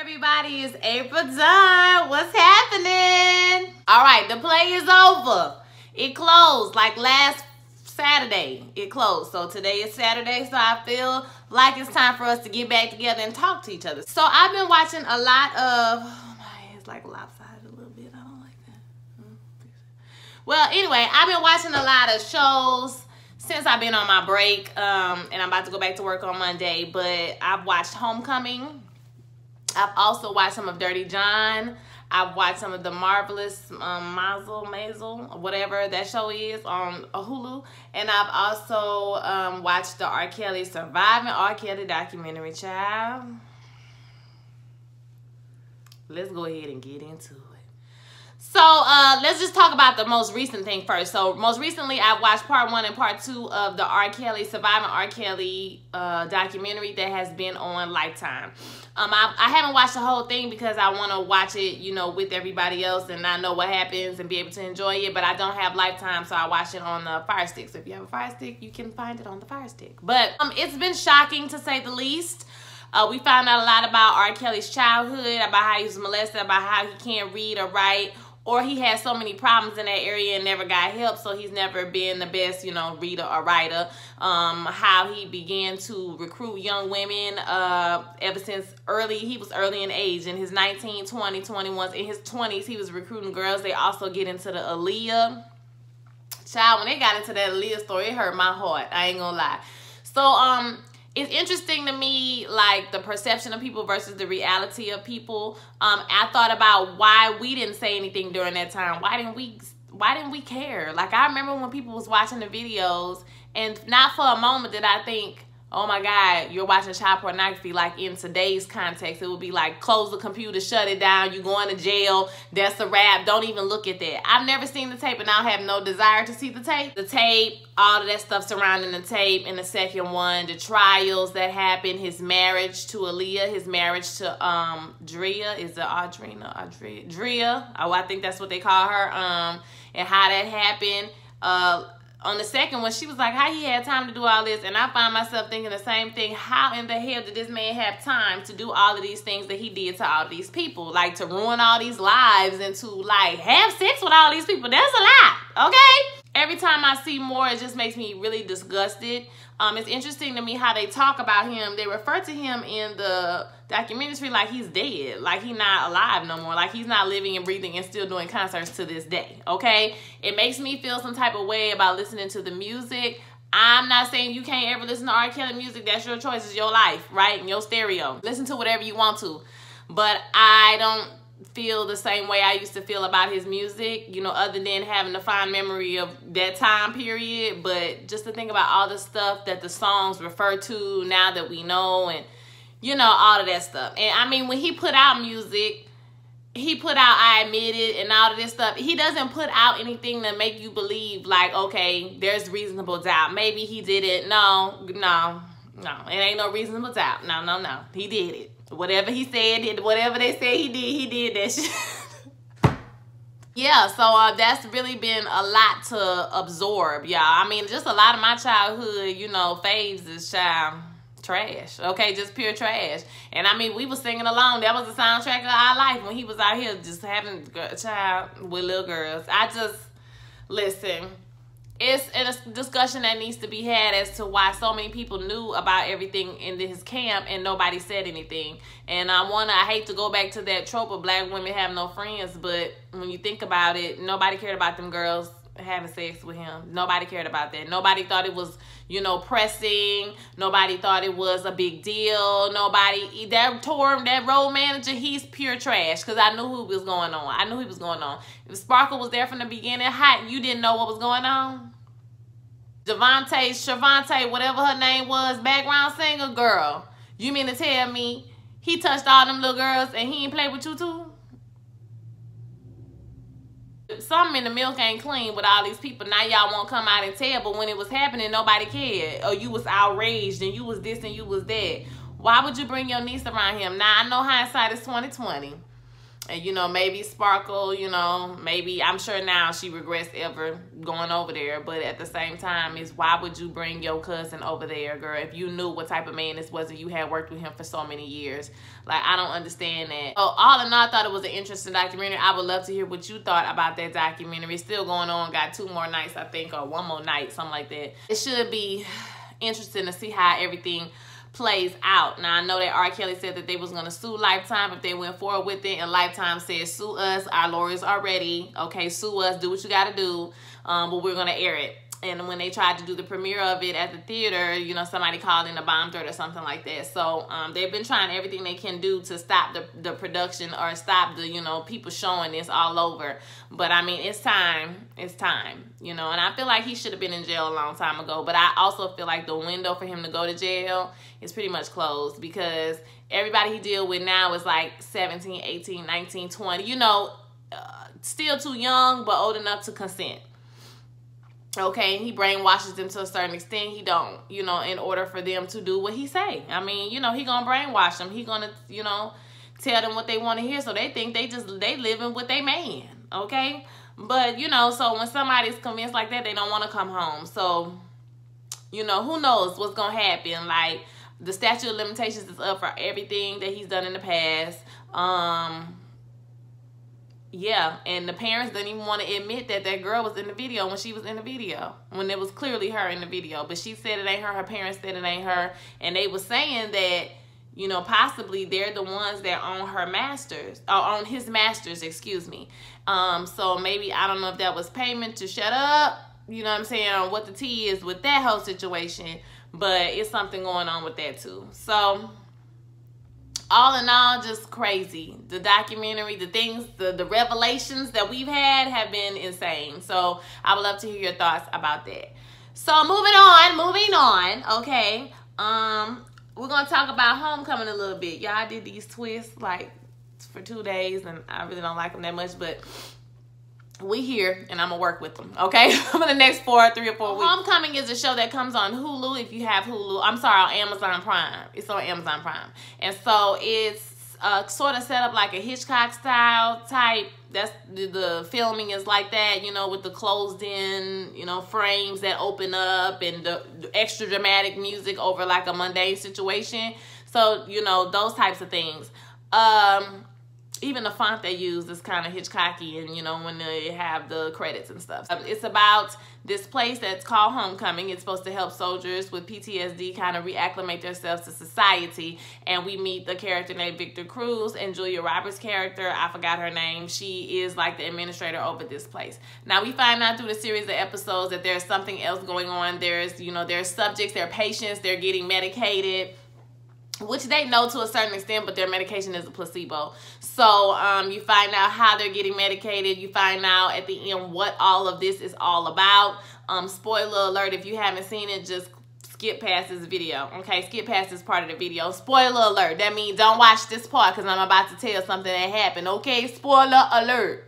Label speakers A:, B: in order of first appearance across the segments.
A: everybody, it's April Dunn. What's happening? All right, the play is over. It closed like last Saturday. It closed. So today is Saturday, so I feel like it's time for us to get back together and talk to each other. So I've been watching a lot of, oh my head, it's like lopsided a little bit. I don't like that. Well, anyway, I've been watching a lot of shows since I've been on my break, and I'm about to go back to work on Monday, but I've watched Homecoming. I've also watched some of Dirty John. I've watched some of The Marvelous Maisel, whatever that show is on Hulu. And I've also watched the R. Kelly Surviving R. Kelly documentary, child. Let's go ahead and get into it. So let's just talk about the most recent thing first. So most recently, I've watched part 1 and part 2 of the R. Kelly Surviving R. Kelly documentary that has been on Lifetime. I haven't watched the whole thing because I want to watch it, you know, with everybody else and not know what happens and be able to enjoy it. But I don't have Lifetime, so I watch it on the Fire Stick. So if you have a Fire Stick, you can find it on the Fire Stick. But it's been shocking, to say the least. We found out a lot about R. Kelly's childhood, about how he was molested, about how he can't read or write, or he had so many problems in that area and never got help, so he's never been the best, you know, reader or writer. How he began to recruit young women ever since he was early in age. In his 19, 20, 21s, in his 20s, he was recruiting girls. They also get into the Aaliyah. Child, when they got into that Aaliyah story, it hurt my heart. I ain't gonna lie. So, it's interesting to me, like, the perception of people versus the reality of people. I thought about why we didn't say anything during that time. Why didn't we care? Like, I remember when people was watching the videos, and not for a moment did I think, oh my God, you're watching child pornography. Like, in today's context, it would be like, close the computer, shut it down, you going to jail, that's a wrap, don't even look at that. I've never seen the tape, and I have no desire to see the tape. The tape, all of that stuff surrounding the tape. And the second one, the trials that happened, his marriage to Aaliyah, his marriage to Drea, is it Audrina? Drea, oh, I think that's what they call her, and how that happened. On the second one, she was like, how he had time to do all this? And I find myself thinking the same thing. How in the hell did this man have time to do all of these things that he did to all of these people? Like, to ruin all these lives and to, like, have sex with all these people. That's a lot, okay? Every time I see more, it just makes me really disgusted. It's interesting to me how they talk about him. They refer to him in the documentary like he's dead, like he's not alive no more, like he's not living and breathing and still doing concerts to this day, okay? It makes me feel some type of way about listening to the music. I'm not saying you can't ever listen to R. Kelly music. That's your choice. It's your life, right? And your stereo. Listen to whatever you want to. But I don't feel the same way I used to feel about his music, you know, other than having a fond memory of that time period. But just to think about all the stuff that the songs refer to now that we know, and, you know, all of that stuff. And I mean, when he put out music, he put out I Admit It and all of this stuff. He doesn't put out anything to make you believe, like, okay, there's reasonable doubt. Maybe he did it. No. It ain't no reasonable doubt. No. He did it. Whatever he said, whatever they said he did that shit. Yeah, so that's really been a lot to absorb, y'all. I mean, just a lot of my childhood, you know, faves is trash, okay? Just pure trash. And I mean, we was singing along. That was the soundtrack of our life when he was out here just having a child with little girls. Listen. It's a discussion that needs to be had as to why so many people knew about everything in his camp and nobody said anything. And I hate to go back to that trope of black women have no friends, but when you think about it, nobody cared about them girls having sex with him. Nobody cared about that. Nobody thought it was, you know, pressing. Nobody thought it was a big deal. Nobody, that road manager, he's pure trash, because I knew who was going on. I knew he was going on. If Sparkle was there from the beginning, you didn't know what was going on? Shavante, whatever her name was, background singer, girl, you mean to tell me he touched all them little girls and he ain't play with you too? Something in the milk ain't clean with all these people. Now y'all won't come out and tell, but when it was happening, nobody cared. Or you was outraged and you was this and you was that. Why would you bring your niece around him? Now, I know hindsight is 20/20. And, you know, maybe Sparkle, you know, maybe, I'm sure now she regrets ever going over there. But at the same time, is why would you bring your cousin over there, girl, if you knew what type of man this was and you had worked with him for so many years? Like, I don't understand that. So, all in all, I thought it was an interesting documentary. I would love to hear what you thought about that documentary. It's still going on. Got 2 more nights, I think, or 1 more night, something like that. It should be interesting to see how everything plays out. Now, I know that R. Kelly said that they was going to sue Lifetime if they went forward with it, and Lifetime said, sue us, our lawyers are ready, okay, sue us, do what you got to do, but we're going to air it. And when they tried to do the premiere of it at the theater, you know, somebody called in a bomb threat or something like that. So they've been trying everything they can do to stop the production or stop the, you know, people showing this all over. But I mean, it's time, you know, and I feel like he should have been in jail a long time ago. But I also feel like the window for him to go to jail is pretty much closed, because everybody he deal with now is like 17, 18, 19, 20, you know, still too young, but old enough to consent. Okay, he brainwashes them to a certain extent. He don't, you know, in order for them to do what he say. I mean, you know, he gonna brainwash them. He gonna, you know, tell them what they want to hear, so they think they living with their man. Okay, but you know, so when somebody's convinced like that, they don't want to come home. So, you know, who knows what's gonna happen? Like, the statute of limitations is up for everything that he's done in the past. Yeah, and the parents didn't even want to admit that that girl was in the video when she was in the video, when it was clearly her in the video. But she said it ain't her. Her parents said it ain't her. And they was saying that, you know, possibly they're the ones that own her masters, or own his masters, excuse me. So maybe, I don't know if that was payment to shut up, you know what I'm saying, or what the tea is with that whole situation. But it's something going on with that too. So, all in all, just crazy. The documentary, the things, the revelations that we've had have been insane. So I would love to hear your thoughts about that. So moving on, okay. We're gonna talk about Homecoming a little bit. Y'all, I did these twists like for 2 days, and I really don't like them that much, but we here, and I'm gonna work with them, okay? For the next 3 or 4 weeks. Homecoming is a show that comes on Hulu, if you have Hulu. I'm sorry, on Amazon Prime. It's on Amazon Prime. And so it's sort of set up like a Hitchcock style type. That's the filming is like that, you know, with the closed in, you know, frames that open up, and the extra dramatic music over like a mundane situation. So, you know, those types of things. Even the font they use is kind of Hitchcocky, and you know, when they have the credits and stuff. It's about this place that's called Homecoming. It's supposed to help soldiers with PTSD kind of reacclimate themselves to society. And we meet the character named Victor Cruz, and Julia Roberts' character, I forgot her name, she is like the administrator over this place. Now we find out through the series of episodes that there's something else going on. There's, you know, there's subjects, they're patients, they're getting medicated, which they know to a certain extent, but their medication is a placebo. So you find out how they're getting medicated. You find out at the end what all of this is all about. Spoiler alert, if you haven't seen it, just skip past this video. Okay, skip past this part of the video. Spoiler alert. That means don't watch this part, because I'm about to tell something that happened. Okay, spoiler alert.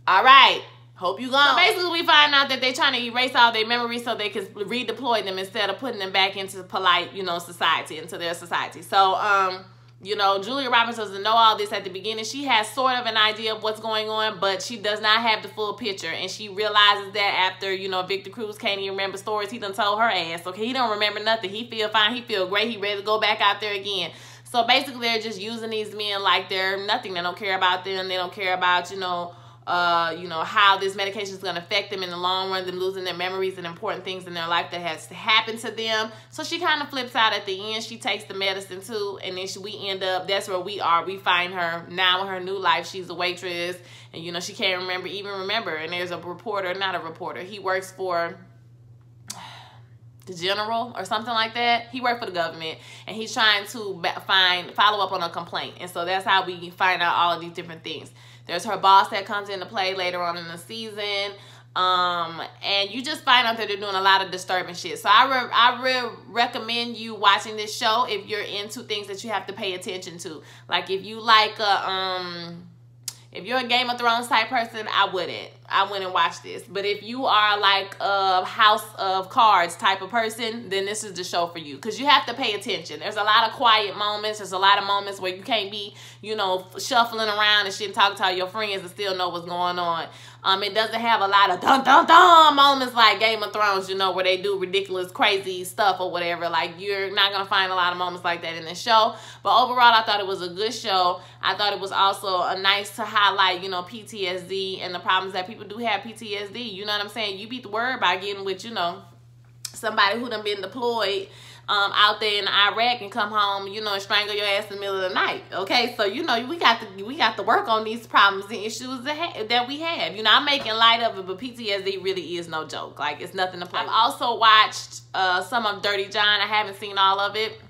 A: All right. Hope you gone. So basically, we find out that they're trying to erase all their memories so they can redeploy them instead of putting them back into polite, you know, society, into their society. So, you know, Julia Roberts doesn't know all this at the beginning. She has sort of an idea of what's going on, but she does not have the full picture. And she realizes that after, you know, Victor Cruz can't even remember stories he done told her ass. Okay, he don't remember nothing. He feel fine. He feel great. He ready to go back out there again. So basically, they're just using these men like they're nothing. They don't care about them. They don't care about, you know, how this medication is going to affect them in the long run, them losing their memories and important things in their life that has to happen to them. So she kind of flips out at the end. She takes the medicine too, and then we end up, that's where we are. We find her now in her new life. She's a waitress, and you know, she can't even remember. And there's a reporter, not a reporter. He works for the general or something like that. He worked for the government, and he's trying to follow up on a complaint. And so that's how we find out all of these different things. There's her boss that comes into play later on in the season. And you just find out that they're doing a lot of disturbing shit. So I recommend you watching this show if you're into things that you have to pay attention to. Like if you like if you're a Game of Thrones type person, I wouldn't. I went and watched this. But if you are like a House of Cards type of person, then this is the show for you. Because you have to pay attention. There's a lot of quiet moments. There's a lot of moments where you can't be, you know, shuffling around and shit and talking to all your friends and still know what's going on. It doesn't have a lot of dun-dun-dun moments like Game of Thrones, you know, where they do ridiculous, crazy stuff or whatever. Like, you're not going to find a lot of moments like that in the show. But overall, I thought it was a good show. I thought it was also nice to highlight, you know, PTSD and the problems that people do have PTSD. You know what I'm saying? You beat the word by getting with, you know, somebody who done been deployed out there in Iraq and come home, you know, and strangle your ass in the middle of the night. Okay, so you know we got to work on these problems and issues that we have. You know, I'm making light of it, but PTSD really is no joke. Like, it's nothing to play. I've also watched some of Dirty John. I haven't seen all of it,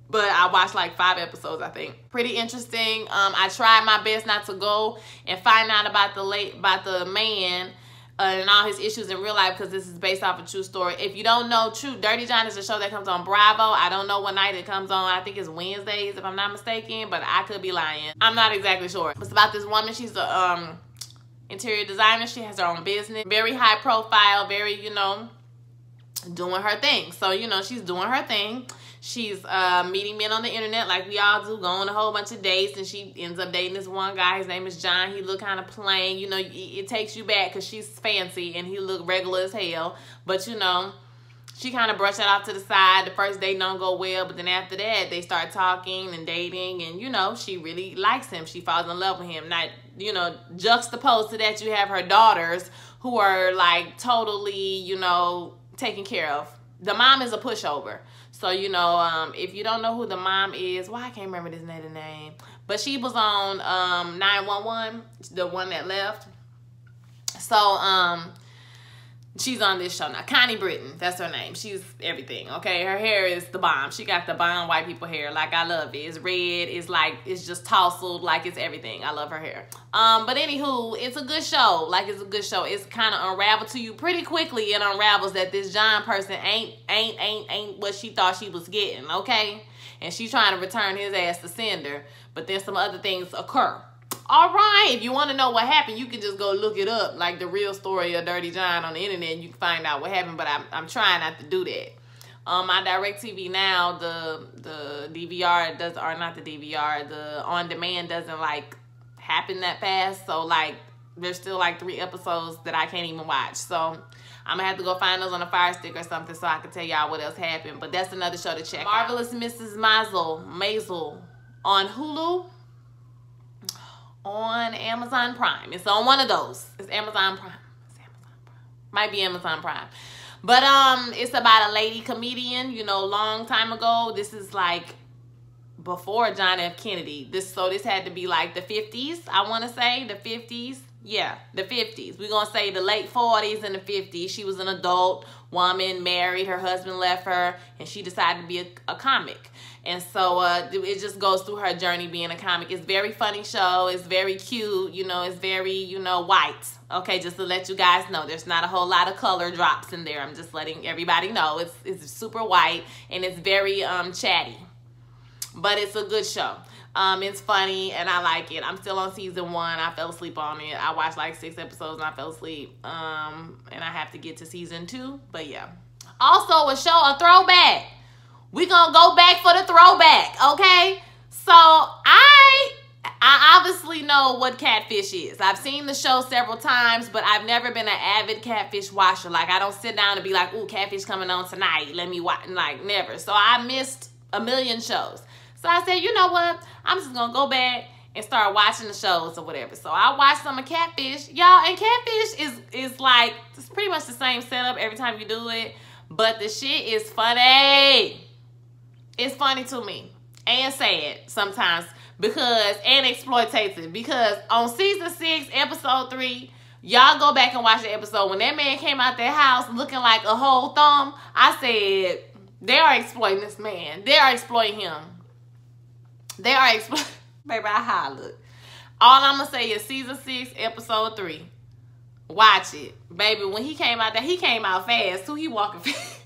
A: but I watched like 5 episodes, I think. Pretty interesting. I tried my best not to go and find out about the man and all his issues in real life, because this is based off a true story. If you don't know, Dirty John is a show that comes on Bravo. I don't know what night it comes on. I think it's Wednesdays, if I'm not mistaken, but I could be lying. I'm not exactly sure. It's about this woman. She's a interior designer. She has her own business. Very high profile, very, you know, doing her thing. So, you know, she's doing her thing. She's meeting men on the internet like we all do, going on a whole bunch of dates, and she ends up dating this one guy. His name is John. He look kind of plain. You know, it takes you back because she's fancy and he look regular as hell. But, you know, she kind of brushed that off to the side. The first date don't go well, but then after that, they start talking and dating, and, you know, she really likes him. She falls in love with him. Not, you know, juxtaposed to that, you have her daughters who are, like, totally, you know, taken care of. The mom is a pushover. So, you know, if you don't know who the mom is, I can't remember this name. But she was on 911, the one that left. So, she's on this show now. Connie Britton, that's her name. She's everything, okay? Her hair is the bomb. She got the bomb white people hair. Like, I love it. It's red. It's like, it's just tousled. Like, it's everything. I love her hair. But anywho, it's a good show. Like, it's a good show. It's kind of unraveled to you pretty quickly. It unravels that this John person ain't what she thought she was getting, okay? And she's trying to return his ass to sender. But then some other things occur. All right, if you want to know what happened, you can just go look it up, like the real story of Dirty John on the internet, and you can find out what happened, but I'm trying not to do that. My DirecTV Now, the DVR does, or not the DVR, the on-demand doesn't, like, happen that fast, so, like, there's still, like, 3 episodes that I can't even watch, so I'm gonna have to go find those on a Fire Stick or something so I can tell y'all what else happened, but that's another show to check out. Marvelous Mrs. Maisel on Hulu. On Amazon Prime. It's on one of those. It's Amazon Prime. It's Amazon Prime. Might be Amazon Prime. But it's about a lady comedian, you know, long time ago. This is like before John F. Kennedy. So this had to be like the 50s, I want to say. The 50s. Yeah, the 50s. We're going to say the late 40s and the 50s. She was an adult woman, married. Her husband left her, and she decided to be a comic. And so it just goes through her journey being a comic. It's a very funny show. It's very cute. You know, it's very, you know, white. Okay, just to let you guys know. There's not a whole lot of color drops in there. I'm just letting everybody know. It's super white, and it's very chatty. But it's a good show. It's funny, and I like it. I'm still on season 1. I fell asleep on it. I watched like 6 episodes, and I fell asleep. And I have to get to season 2. But, yeah. Also, a throwback. We're going to go back for the throwback, okay? So, I obviously know what catfish is. I've seen the show several times, but I've never been an avid catfish watcher. Like, I don't sit down and be like, ooh, catfish coming on tonight. Let me watch. Like, never. So, I missed a million shows. So, I said, you know what? I'm just going to go back and start watching the shows or whatever. So, I watched some of Catfish. Y'all, and Catfish is like, it's pretty much the same setup every time you do it. But the shit is funny. It's funny to me and sad sometimes and exploitative, because on season 6, episode 3, y'all go back and watch the episode when that man came out that house looking like a whole thumb. I said, they are exploiting this man. They are exploiting him. They are exploiting. Baby, I look. All I'm going to say is season 6, episode 3. Watch it. Baby, when he came out there, he came out fast too. He walking fast.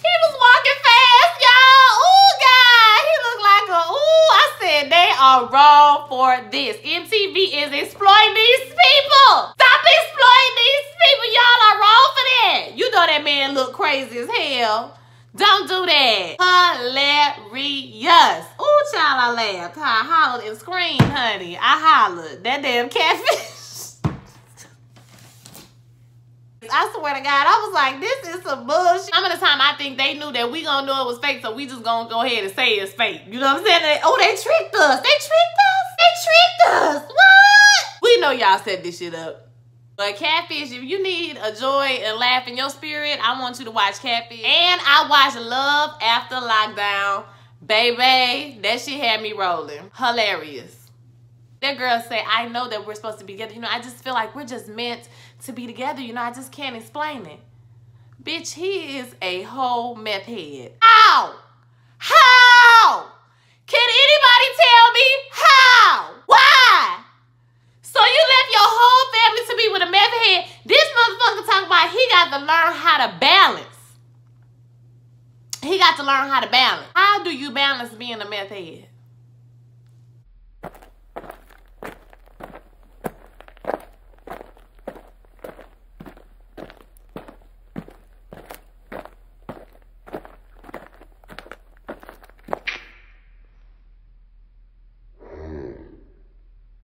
A: He was walking fast, y'all. Ooh, God. He looked like a, ooh, I said, they are fall for this. MTV is exploiting these people. Stop exploiting these people. Y'all are wrong for that. You know that man look crazy as hell. Don't do that. Hilarious. Ooh, child, I laughed. I hollered and screamed, honey. I hollered. That damn catfish. I swear to God, I was like, this is some bullshit. Some of the time I think they knew that we gonna know it was fake, so we just gonna go ahead and say it's fake. You know what I'm saying? Oh, they tricked us. They tricked us. They tricked us. What? We know y'all set this shit up. But Catfish, if you need a joy and laugh in your spirit, I want you to watch Catfish. And I watched Love After Lockdown. Baby, that shit had me rolling. Hilarious. That girl said, I know that we're supposed to be together. You know, I just feel like we're just meant to be together. You know, I just can't explain it. Bitch, he is a whole meth head. How? How? Can anybody tell me how? Why? So you left your whole family to be with a meth head. This motherfucker talking about he got to learn how to balance. He got to learn how to balance. How do you balance being a meth head?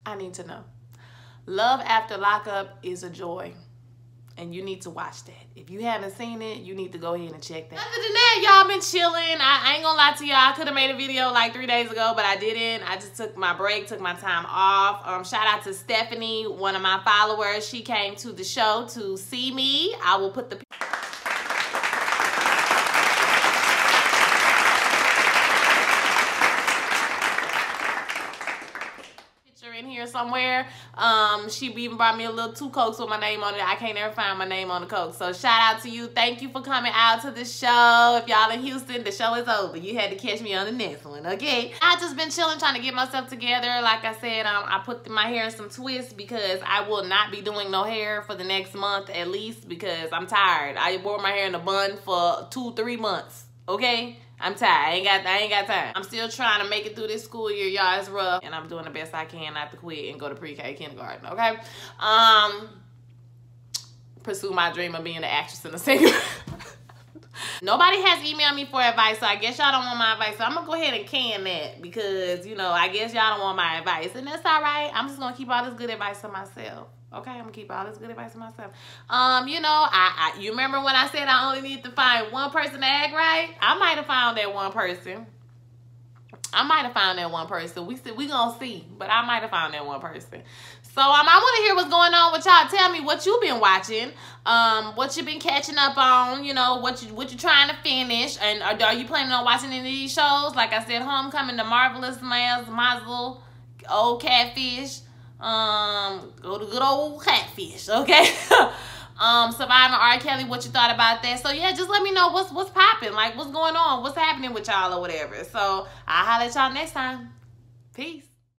A: I need to know. Love After Lockup is a joy. And you need to watch that. If you haven't seen it, you need to go ahead and check that. Other than that, y'all been chilling. I ain't gonna lie to y'all. I could have made a video like 3 days ago, but I didn't. I just took my break, took my time off. Shout out to Stephanie, one of my followers. She came to the show to see me. I will put the in here somewhere. She even brought me a little 2 Cokes with my name on it. I can't ever find my name on the Coke. So shout out to you. Thank you for coming out to the show. If y'all in Houston, the show is over. You had to catch me on the next one, okay? I just been chilling, trying to get myself together. Like I said, I put my hair in some twists because I will not be doing no hair for the next month at least because I'm tired. I wore my hair in a bun for 2-3 months, okay? I'm tired. I ain't got time. I'm still trying to make it through this school year, y'all. It's rough. And I'm doing the best I can not to quit and go to pre-K kindergarten, okay? Pursue my dream of being an actress and a singer. Nobody has emailed me for advice, so I guess y'all don't want my advice. So I'm going to go ahead and can that because, you know, I guess y'all don't want my advice. And that's all right. I'm just going to keep all this good advice to myself. Okay, I'm gonna keep all this good advice to myself. You know, you remember when I said I only need to find one person to act right? I might have found that one person. We gonna see, but I might have found that one person. So I want to hear what's going on with y'all. Tell me what you've been watching, what you've been catching up on. You know, what you trying to finish, and are you planning on watching any of these shows? Like I said, Homecoming, The Marvelous Maisel, Old Catfish. Go to good old Catfish, okay? Surviving R. Kelly, what you thought about that? So yeah, just let me know what's popping, like what's going on, what's happening with y'all or whatever. So I'll holler at y'all next time. Peace.